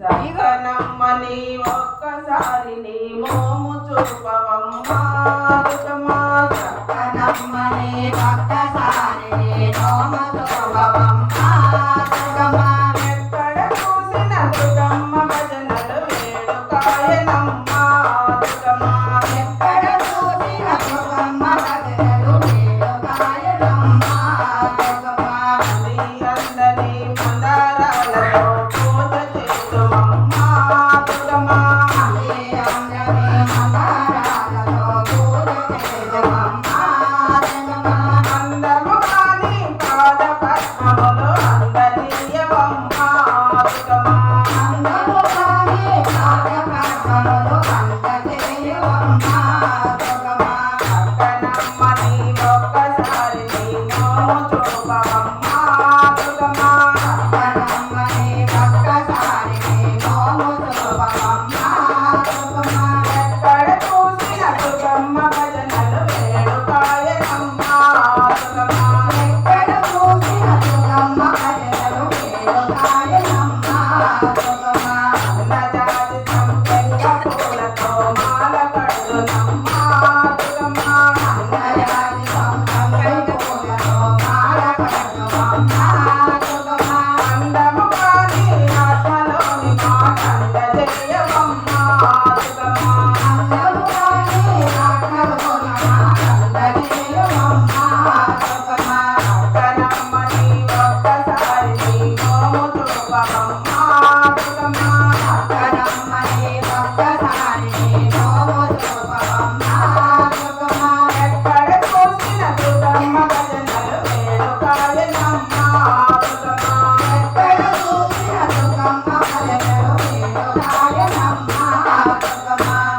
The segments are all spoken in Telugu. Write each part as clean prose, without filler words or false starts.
జగనమ్మని ఒక్కసారి నీ మోము చూపవమ్మా జగనమ్మని ఒక్కసారి నీ మోము చూపవమ్మా ఎక్కడ చూసిన దుర్గమ్మ భజనలు వేడుకాయనమ్మా ఎక్కడ చూసిన దుర్గమ్మ భజనలు వేడుకాయనమ్మా అందరి మందారాలతో పూజ చేతుమమ్మా అందము కాని పాద పద్మములు అందనీయవమ్మా జగనమ్మని ఒక్కసారి నీ మోము చూపవమ్మా ఎక్కడ చూసిన దుర్గమ్మ భజనలు వేడుకాయనమ్మా అన్నజాతి సంపెంగ పూలతో మాల కడుదునమ్మా అందము కాని ఆత్మలోని మాట అందజేయవమ్మా జగనమ్మని ఒక్కసారి నీ మోము చూపవమ్మా ఎక్కడ చూసిన దుర్గమ్మ భజనలు వేడుకాయనమ్మా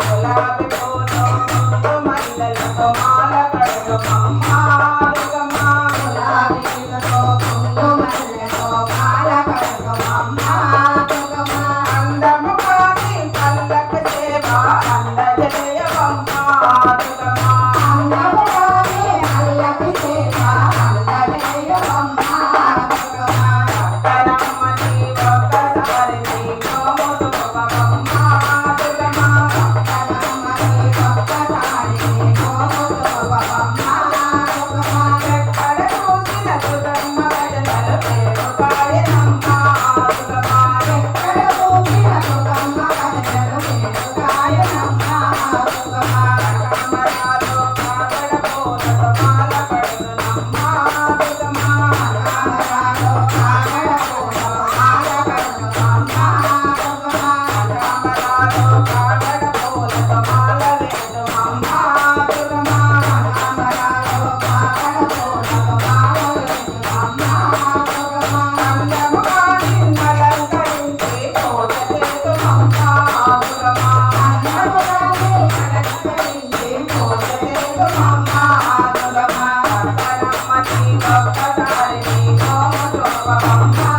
గులాబీ పూలు ముందు మల్లెలతో మాల కడుదుమమ్మా అందము కాని పల్లకి సేవ అందజేయవమ్మా జగనమ్మని ఒక్కసారి నీ మోము చూపవమ్మా ఎక్కడ చూసిన దుర్గమ్మ భజనలు వేడుకాయనమ్మా కమలాలు కాగడ పూలతో మాల కడుదునమ్మా కమలాలు కాగడ పూలతో మాల వేడుమమ్మా అందము కాని అలంకరించి పూజ చేతుమమ్మా జగనమ్మని ఒక్కసారి నీ మోము చూపవమ్మా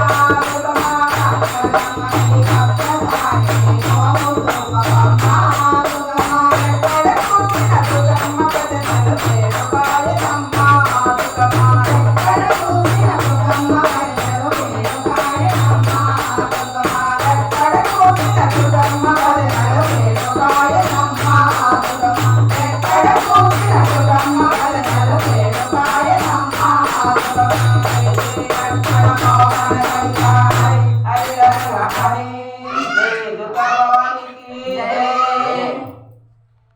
ఎక్కడ చూసిన దుర్గమ్మ భజనలు వేడుకాయనమ్మా ఎక్కడ చూసిన దుర్గమ్మ భజనలు వేడుకాయనమ్మా ఎక్కడ చూసిన దుర్గమ్మ భజనలు వేడుకాయనమ్మా హరి హరి హరి